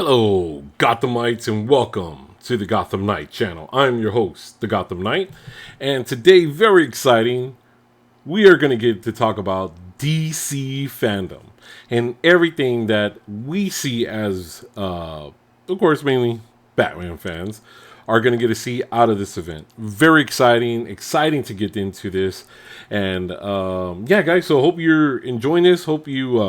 Hello, Gotham Knights, and welcome to the Gotham Knight channel. I'm your host, the Gotham Knight, and today, very exciting, we are going to get to talk about DC fandom and everything that we see as, of course, mainly Batman fans, are going to get to see out of this event. Very exciting to get into this, and yeah, guys. So hope you're enjoying this. Hope you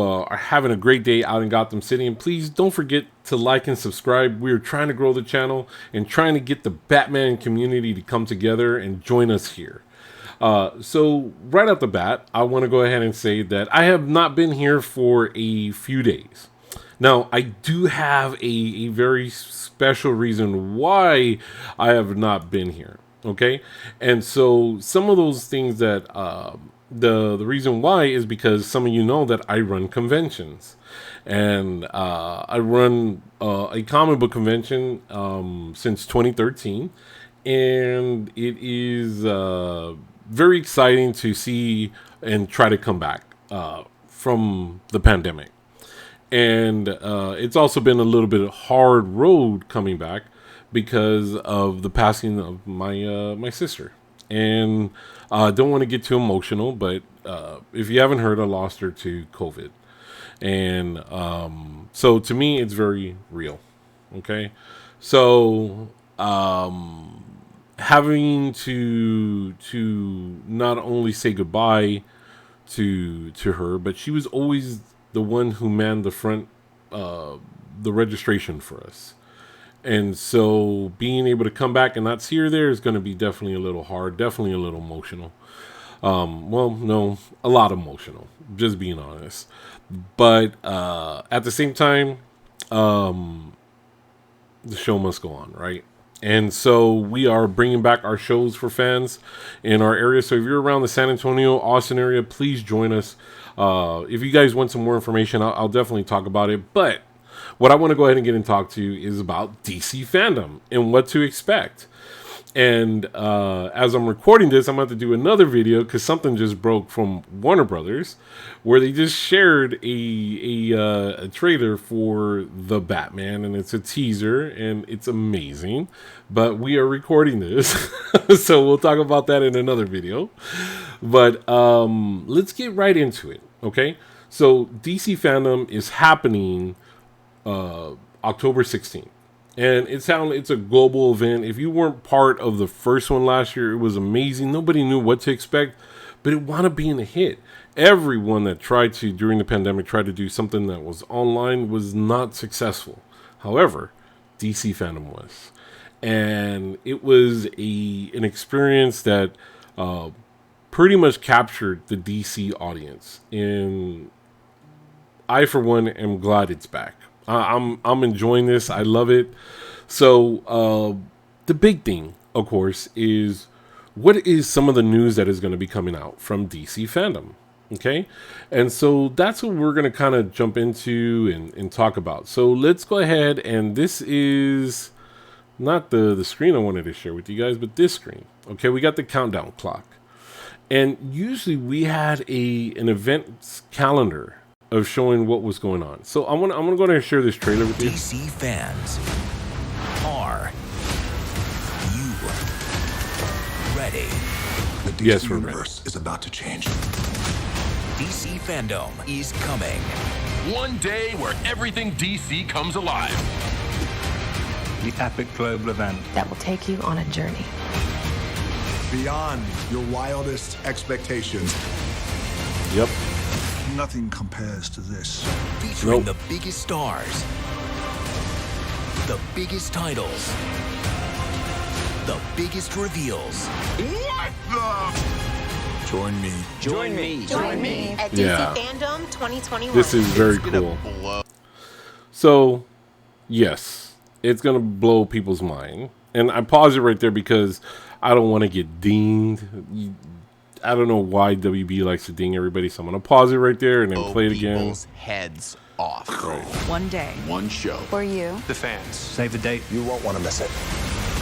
are having a great day out in Gotham City. And please don't forget to like and subscribe. We're trying to grow the channel and trying to get the Batman community to come together and join us here. So right off the bat, I want to go ahead and say that I have not been here for a few days. Now, I do have a very special reason why I have not been here. Okay? And so some of those things that... The reason why is because some of you know that I run conventions, and I run a comic book convention since 2013, and it is very exciting to see and try to come back from the pandemic. And it's also been a little bit of hard road coming back because of the passing of my sister. And I don't want to get too emotional, but if you haven't heard, I lost her to COVID. And so to me, it's very real. Okay. So having to not only say goodbye to her, but she was always the one who manned the front, the registration for us. And so being able to come back and not see her there is going to be definitely a little hard, definitely a little emotional. Well, no, a lot emotional, just being honest. But at the same time, the show must go on, right? And so we are bringing back our shows for fans in our area. So if you're around the San Antonio, Austin area, please join us. If you guys want some more information, I'll definitely talk about it. But what I want to go ahead and get and talk to you is about DC fandom and what to expect. And as I'm recording this, I'm about to do another video because something just broke from Warner Brothers, where they just shared a trailer for the Batman, and it's a teaser, and it's amazing. But we are recording this, so we'll talk about that in another video. But let's get right into it, okay? So DC fandom is happening October 16th, and it's a global event. If you weren't part of the first one last year, it was amazing. Nobody knew what to expect, but it wound up being a hit. Everyone that tried to during the pandemic tried to do something that was online was not successful. However, DC fandom was, and it was an experience that pretty much captured the DC audience, and I for one am glad it's back. I'm enjoying this. I love it. So the big thing, of course, is what is some of the news that is going to be coming out from DC fandom. Okay. And so that's what we're going to kind of jump into and talk about. So let's go ahead. And this is not the screen I wanted to share with you guys, but this screen. Okay. We got the countdown clock. And usually we had an events calendar of showing what was going on. So I'm gonna go ahead and share this trailer with you. DC fans, are you ready? The DC Yes, we're universe is about to change. DC fandom is coming. One day where everything DC comes alive. The epic global event that will take you on a journey. Beyond your wildest expectations. Yep. Nothing compares to this. Featuring the biggest stars, the biggest titles, the biggest reveals. What the? Join me. Join me. At DC Yeah. Fandom 2021. This is very cool. So, yes, it's going to blow people's mind. And I pause it right there because I don't want to get dinged. I don't know why WB likes to ding everybody, so I'm going to pause it right there and then play it again. People's heads off. Right. One day. One show. For you. The fans. save the date. You won't want to miss it.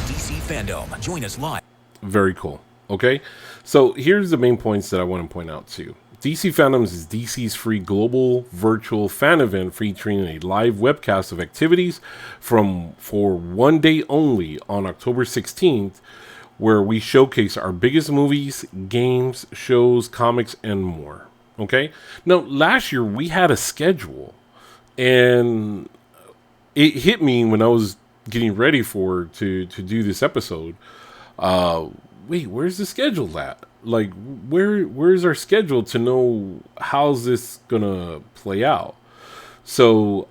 DC fandom, join us live. Very cool. Okay, so here's the main points that I want to point out to DC Fandoms is DC's free global virtual fan event featuring a live webcast of activities for one day only on October 16th, where we showcase our biggest movies, games, shows, comics, and more. Okay? Now, last year we had a schedule, and it hit me when I was getting ready to do this episode. Wait, where's the schedule at? Like, where's our schedule to know how's this gonna play out? So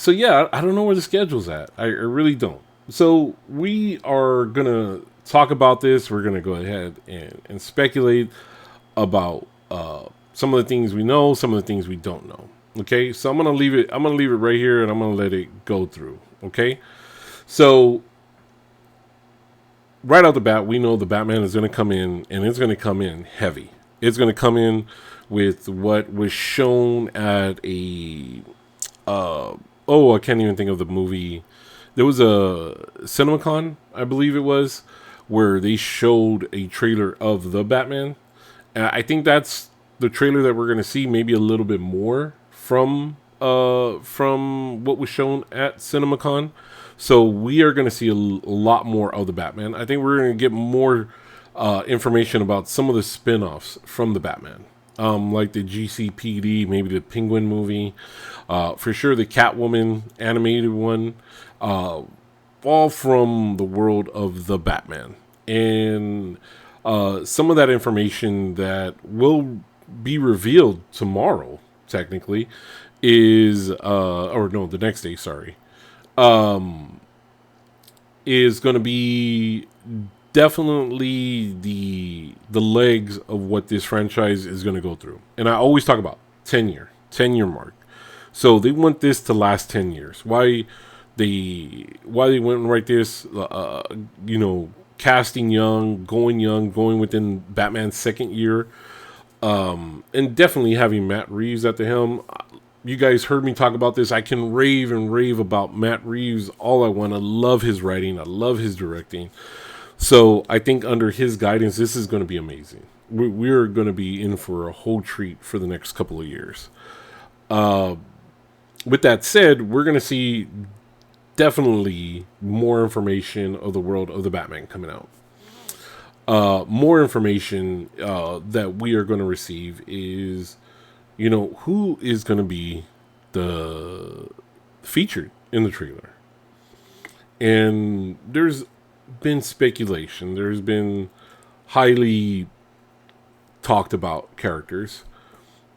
yeah, I don't know where the schedule's at. I really don't. So we are gonna talk about this. We're gonna go ahead and speculate about some of the things we know, some of the things we don't know. Okay, so I'm gonna leave it right here, and I'm gonna let it go through. Okay, so right out the bat, we know the Batman is going to come in, and it's going to come in heavy. It's going to come in with what was shown at a I can't even think of the movie. There was a CinemaCon, I believe it was, where they showed a trailer of the Batman. And I think that's the trailer that we're going to see, maybe a little bit more from what was shown at CinemaCon. So we are going to see a lot more of the Batman. I think we're going to get more information about some of the spin-offs from the Batman. Like the GCPD, maybe the Penguin movie. For sure the Catwoman animated one. All from the world of the Batman. And some of that information that will be revealed tomorrow, technically, is... the next day, sorry. Is going to be definitely the legs of what this franchise is going to go through. And I always talk about 10 year mark. So they want this to last 10 years. Why they went and write this, casting young, going within Batman's second year, and definitely having Matt Reeves at the helm. You guys heard me talk about this. I can rave and rave about Matt Reeves all I want. I love his writing. I love his directing. So I think under his guidance, this is going to be amazing. We're going to be in for a whole treat for the next couple of years. With that said, we're going to see definitely more information of the world of the Batman coming out. More information that we are going to receive is... who is going to be the featured in the trailer? And there's been speculation. There's been highly talked about characters.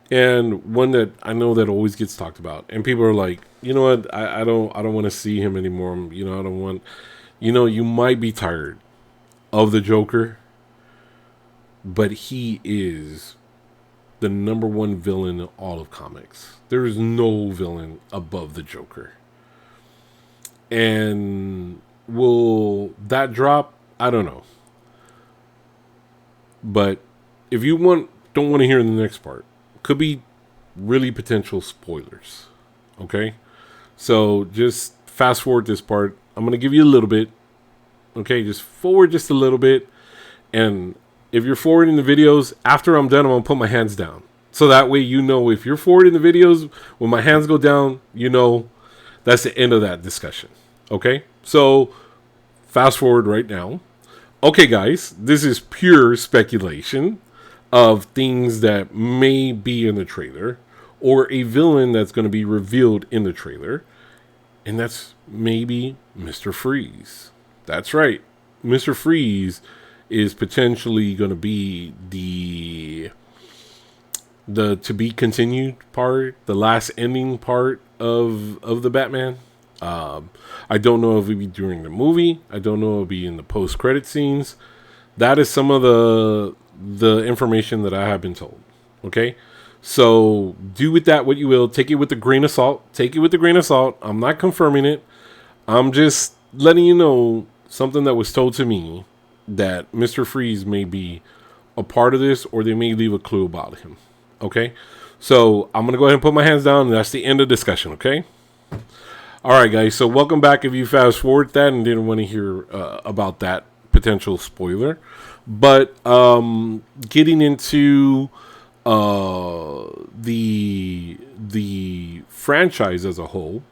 And one that I know that always gets talked about. And people are like, you know what? I don't want to see him anymore. I don't want... you might be tired of the Joker. But he is... the number one villain in all of comics. There is no villain above the Joker. And will that drop? I don't know. But if you don't want to hear the next part, could be really potential spoilers. Okay? So just fast forward this part. I'm going to give you a little bit. Okay? Just forward just a little bit. And if you're forwarding the videos, after I'm done, I'm going to put my hands down. So that way, if you're forwarding the videos, when my hands go down, that's the end of that discussion. Okay? So, fast forward right now. Okay, guys, this is pure speculation of things that may be in the trailer, or a villain that's going to be revealed in the trailer. And that's maybe Mr. Freeze. That's right. Mr. Freeze is potentially going to be the to be continued part, the last ending part of the Batman. I don't know if it'll be during the movie. I don't know if it'll be in the post-credit scenes. That is some of the information that I have been told. Okay? So do with that what you will. Take it with a grain of salt. I'm not confirming it. I'm just letting you know something that was told to me, that Mr. Freeze may be a part of this, or they may leave a clue about him. Okay? So I'm going to go ahead and put my hands down, and that's the end of discussion, okay? Alright, guys. So welcome back if you fast forward that and didn't want to hear about that potential spoiler. But getting into the franchise as a whole.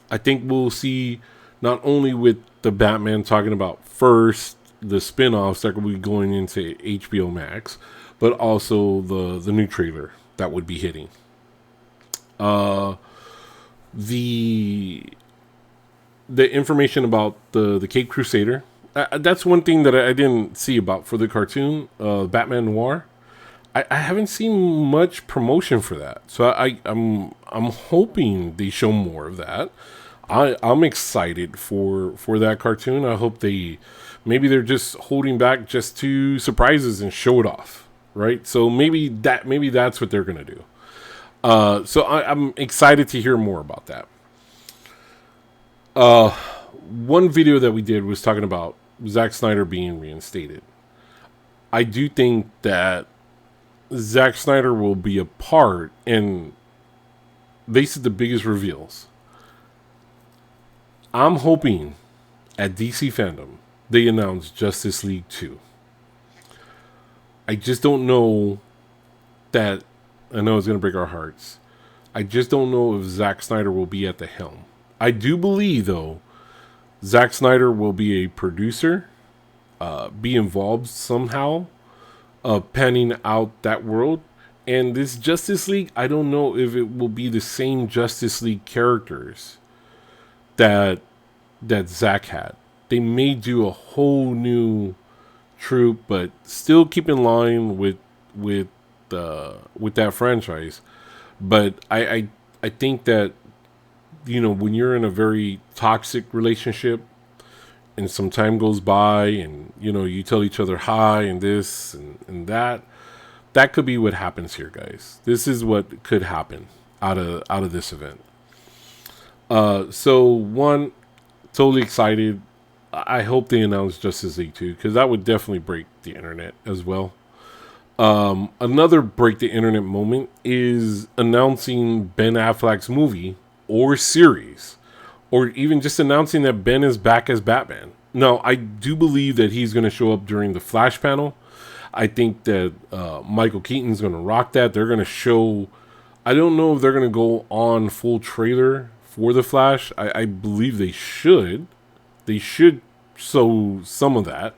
I think we'll see not only with the Batman talking about first the spin-offs that will be going into HBO Max, but also the new trailer that would be hitting. The information about the Cape Crusader, that's one thing that I didn't see about for the cartoon, Batman Noir. I haven't seen much promotion for that, so I'm hoping they show more of that. I'm excited for that cartoon. I hope maybe they're just holding back just to surprises and show it off, right? So maybe that's what they're gonna do. So I'm excited to hear more about that. One video that we did was talking about Zack Snyder being reinstated. I do think that Zack Snyder will be a part, and they said the biggest reveals. I'm hoping at DC Fandom they announce Justice League 2. I just don't know that. I know it's going to break our hearts. I just don't know if Zack Snyder will be at the helm. I do believe, though, Zack Snyder will be a producer, be involved somehow, panning out that world. And this Justice League, I don't know if it will be the same Justice League characters that Zack had. They may do a whole new troupe, but still keep in line with that franchise. But I think that, you know, when you're in a very toxic relationship and some time goes by and, you know, you tell each other hi and this and that could be what happens here, guys. This is what could happen out of this event. So one, totally excited. I hope they announce Justice League 2, because that would definitely break the internet as well. Another break the internet moment is announcing Ben Affleck's movie or series, or even just announcing that Ben is back as Batman. Now, I do believe that he's going to show up during the Flash panel. I think that Michael Keaton's going to rock that. They're going to show, I don't know if they're going to go on full trailer for the Flash. I believe they should. They should show some of that.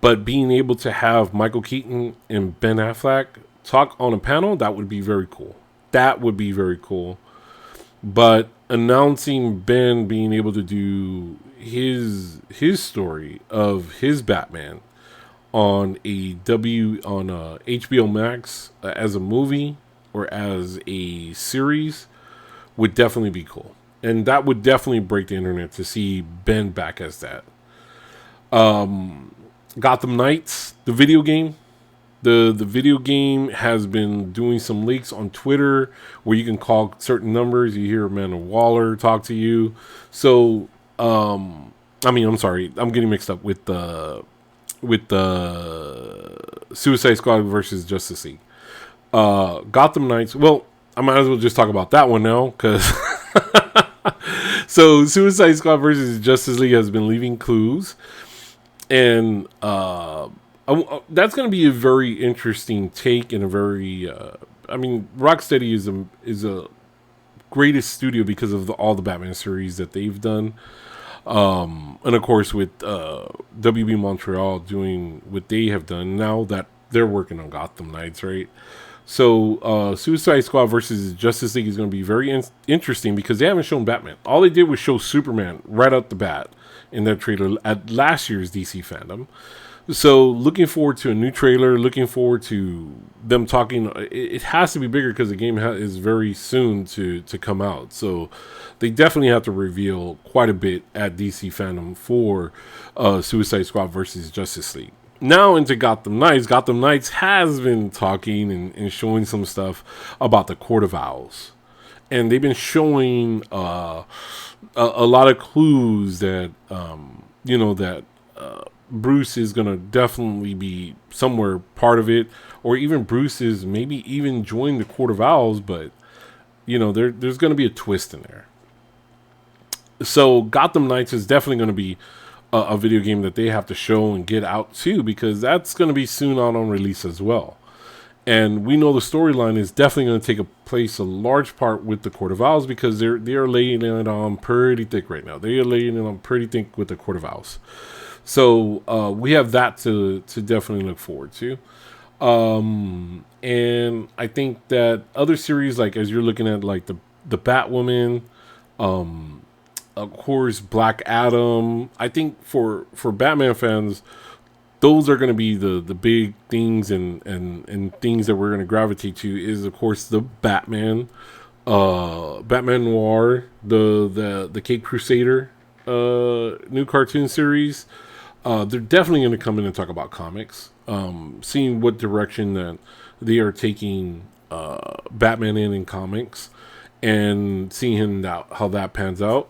But being able to have Michael Keaton and Ben Affleck talk on a panel, that would be very cool. That would be very cool. But announcing Ben being able to do his story of his Batman on HBO Max as a movie or as a series would definitely be cool. And that would definitely break the internet to see Ben back as that. Gotham Knights, the video game. The video game has been doing some leaks on Twitter where you can call certain numbers. You hear Amanda Waller talk to you. So, I'm sorry. I'm getting mixed up with the Suicide Squad versus Justice League. Gotham Knights. Well, I might as well just talk about that one now, because so Suicide Squad versus Justice League has been leaving clues, and that's going to be a very interesting take and a very. Rocksteady is a greatest studio because of all the Batman series that they've done, and of course with WB Montreal doing what they have done. Now that they're working on Gotham Knights, right? So Suicide Squad versus Justice League is going to be very interesting because they haven't shown Batman. All they did was show Superman right out the bat in their trailer at last year's DC Fandom. So looking forward to a new trailer, looking forward to them talking. It has to be bigger because the game is very soon to come out. So they definitely have to reveal quite a bit at DC Fandom for Suicide Squad versus Justice League. Now into Gotham Knights. Gotham Knights has been talking and showing some stuff about the Court of Owls. And they've been showing a lot of clues that, Bruce is going to definitely be somewhere part of it. Or even Bruce is maybe even join the Court of Owls. But, there's going to be a twist in there. So Gotham Knights is definitely going to be a video game that they have to show and get out too, because that's going to be soon out on release as well. And we know the storyline is definitely going to take a place, a large part with the Court of Owls, because they are laying it on pretty thick right now. They are laying it on pretty thick with the Court of Owls. So we have that to definitely look forward to. And I think that other series, like as you're looking at like the Batwoman, of course Black Adam, I think for Batman fans, those are going to be the big things and things that we're going to gravitate to, is of course the Batman Noir, the Cape Crusader new cartoon series. They're definitely going to come in and talk about comics, seeing what direction that they are taking Batman in comics, and seeing how that pans out.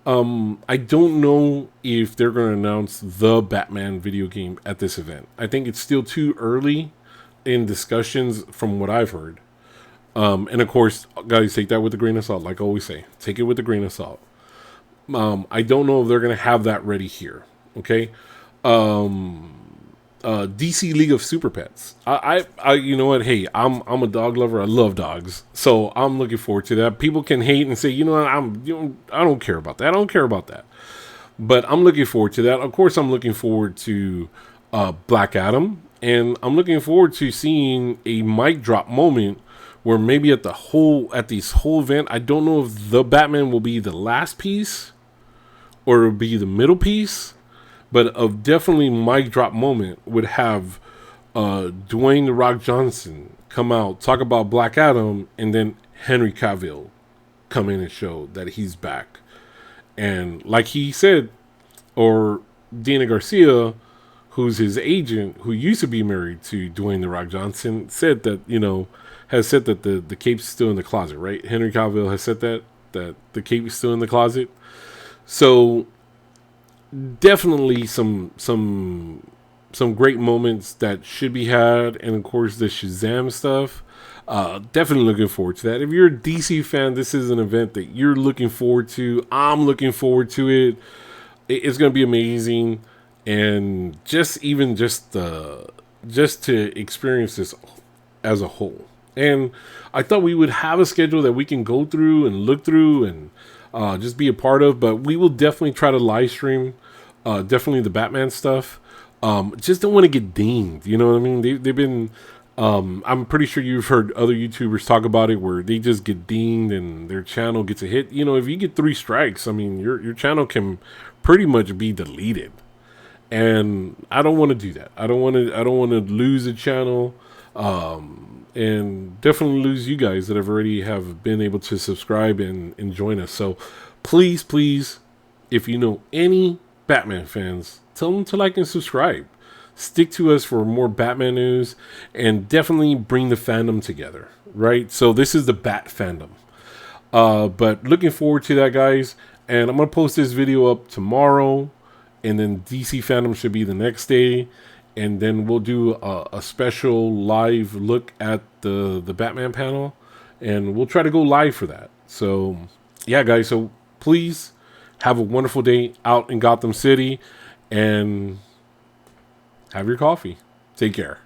I don't know if they're going to announce the Batman video game at this event. I think it's still too early in discussions from what I've heard. And of course, guys, take that with a grain of salt. Like I always say, take it with a grain of salt. I don't know if they're going to have that ready here. Okay. DC League of Super Pets. I you know what? Hey, I'm a dog lover. I love dogs, so I'm looking forward to that. People can hate and say, you know what? I don't care about that. I don't care about that. But I'm looking forward to that. Of course, I'm looking forward to Black Adam, and I'm looking forward to seeing a mic drop moment where maybe at this whole event, I don't know if the Batman will be the last piece or it'll be the middle piece. But a definitely mic drop moment would have Dwayne "The Rock" Johnson come out, talk about Black Adam, and then Henry Cavill come in and show that he's back. And like he said, or Dina Garcia, who's his agent, who used to be married to Dwayne "The Rock" Johnson, said that, has said that the cape's still in the closet, right? Henry Cavill has said that the cape is still in the closet. So definitely some great moments that should be had, and of course the Shazam stuff. Definitely looking forward to that. If you're a DC fan, this is an event that you're looking forward to. I'm looking forward to it. It's going to be amazing, and just to experience this as a whole. And I thought we would have a schedule that we can go through and look through and just be a part of, but we will definitely try to live stream definitely the Batman stuff. Just don't want to get dinged, you know what I mean? They've been I'm pretty sure you've heard other YouTubers talk about it, where they just get dinged and their channel gets a hit. If you get 3 strikes, I mean, your channel can pretty much be deleted. And I don't want to do that. I don't want to lose a channel, and definitely lose you guys that have been able to subscribe and join us. So please, if you know any Batman fans, tell them to like and subscribe. Stick to us for more Batman news, and definitely bring the fandom together, right? So this is the Bat Fandom. But looking forward to that, guys. And I'm going to post this video up tomorrow, and then DC Fandom should be the next day. And then we'll do a special live look at the Batman panel, and we'll try to go live for that. So yeah, guys, so please have a wonderful day out in Gotham City, and have your coffee. Take care.